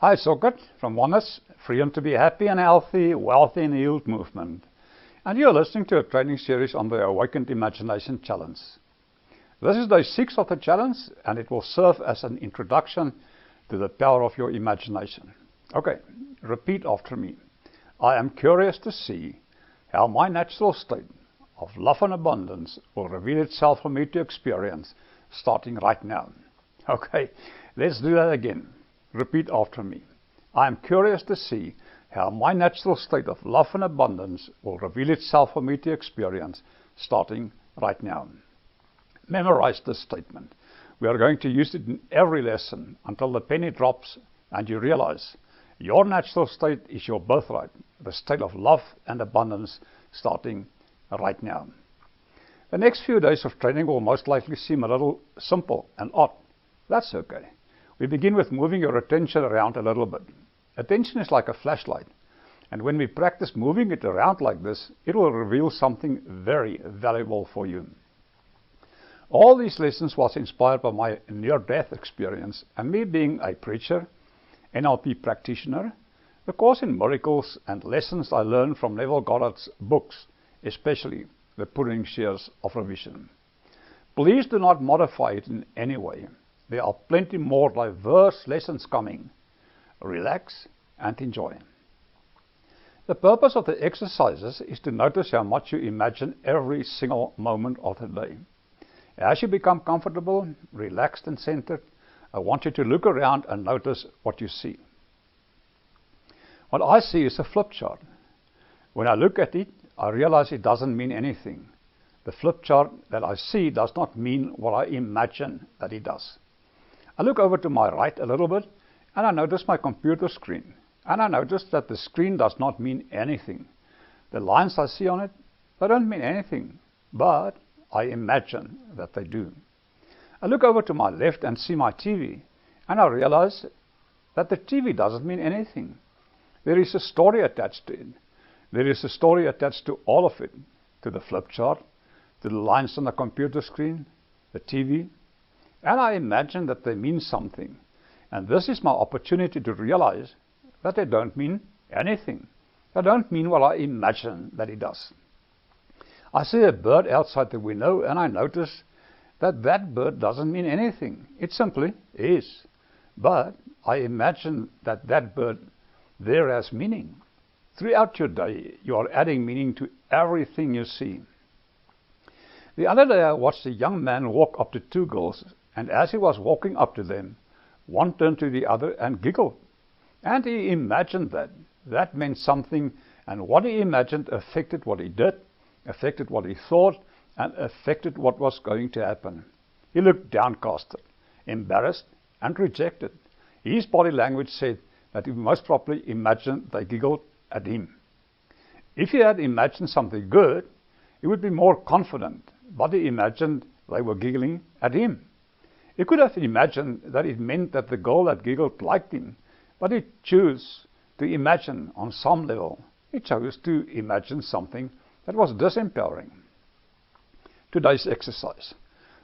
Hi, Socket from Oneness, Freedom to be Happy and Healthy, Wealthy and Healed Movement. And you're listening to a training series on the Awakened Imagination Challenge. This is day 6 of the challenge, and it will serve as an introduction to the power of your imagination. Okay, repeat after me. I am curious to see how my natural state of love and abundance will reveal itself for me to experience starting right now. Okay, let's do that again. Repeat after me. I am curious to see how my natural state of love and abundance will reveal itself for me to experience starting right now. Memorize this statement. We are going to use it in every lesson until the penny drops and you realize your natural state is your birthright, the state of love and abundance starting right now. The next few days of training will most likely seem a little simple and odd. That's okay. We begin with moving your attention around a little bit. Attention is like a flashlight, and when we practice moving it around like this, it will reveal something very valuable for you. All these lessons was inspired by my near-death experience and me being a preacher, NLP practitioner, the Course in Miracles, and lessons I learned from Neville Goddard's books, especially The Pudding Shears of Revision. Please do not modify it in any way. There are plenty more diverse lessons coming. Relax and enjoy. The purpose of the exercises is to notice how much you imagine every single moment of the day. As you become comfortable, relaxed and centered, I want you to look around and notice what you see. What I see is a flip chart. When I look at it, I realize it doesn't mean anything. The flip chart that I see does not mean what I imagine that it does. I look over to my right a little bit, and I notice my computer screen. And I notice that the screen does not mean anything. The lines I see on it, they don't mean anything, but I imagine that they do. I look over to my left and see my TV, and I realize that the TV doesn't mean anything. There is a story attached to it. There is a story attached to all of it, to the flip chart, to the lines on the computer screen, the TV, and I imagine that they mean something. And this is my opportunity to realize that they don't mean anything. They don't mean what I imagine that it does. I see a bird outside the window and I notice that that bird doesn't mean anything. It simply is. But I imagine that that bird there has meaning. Throughout your day, you are adding meaning to everything you see. The other day I watched a young man walk up to two girls, and as he was walking up to them, one turned to the other and giggled. And he imagined that. That meant something, and what he imagined affected what he did, affected what he thought, and affected what was going to happen. He looked downcast, embarrassed, and rejected. His body language said that he most probably imagined they giggled at him. If he had imagined something good, he would be more confident, but he imagined they were giggling at him. He could have imagined that it meant that the girl that giggled liked him, but he chose to imagine on some level. He chose to imagine something that was disempowering. Today's exercise.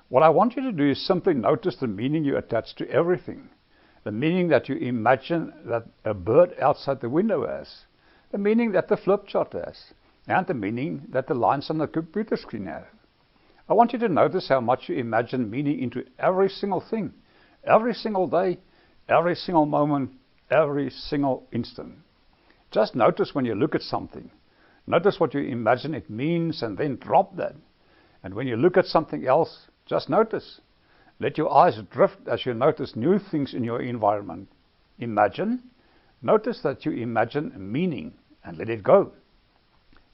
What I want you to do is simply notice the meaning you attach to everything. The meaning that you imagine that a bird outside the window has. The meaning that the flip chart has. And the meaning that the lines on the computer screen have. I want you to notice how much you imagine meaning into every single thing, every single day, every single moment, every single instant. Just notice when you look at something. Notice what you imagine it means and then drop that. And when you look at something else, just notice. Let your eyes drift as you notice new things in your environment. Imagine. Notice that you imagine meaning and let it go.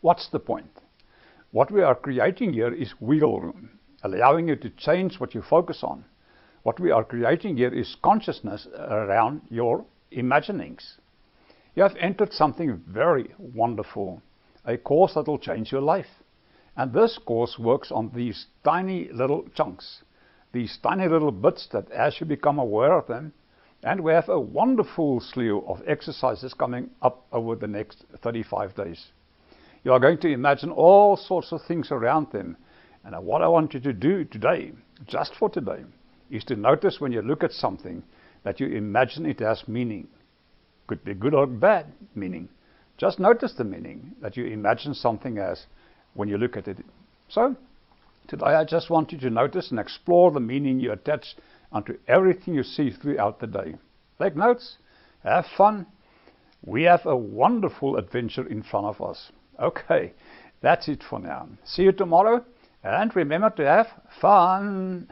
What's the point? What we are creating here is wiggle room, allowing you to change what you focus on. What we are creating here is consciousness around your imaginings. You have entered something very wonderful, a course that will change your life. And this course works on these tiny little chunks, these tiny little bits that as you become aware of them, and we have a wonderful slew of exercises coming up over the next 35 days. You are going to imagine all sorts of things around them. And what I want you to do today, just for today, is to notice when you look at something that you imagine it has meaning. Could be good or bad meaning. Just notice the meaning that you imagine something as when you look at it. So, today I just want you to notice and explore the meaning you attach onto everything you see throughout the day. Take notes, have fun. We have a wonderful adventure in front of us. Okay, that's it for now. See you tomorrow, and remember to have fun.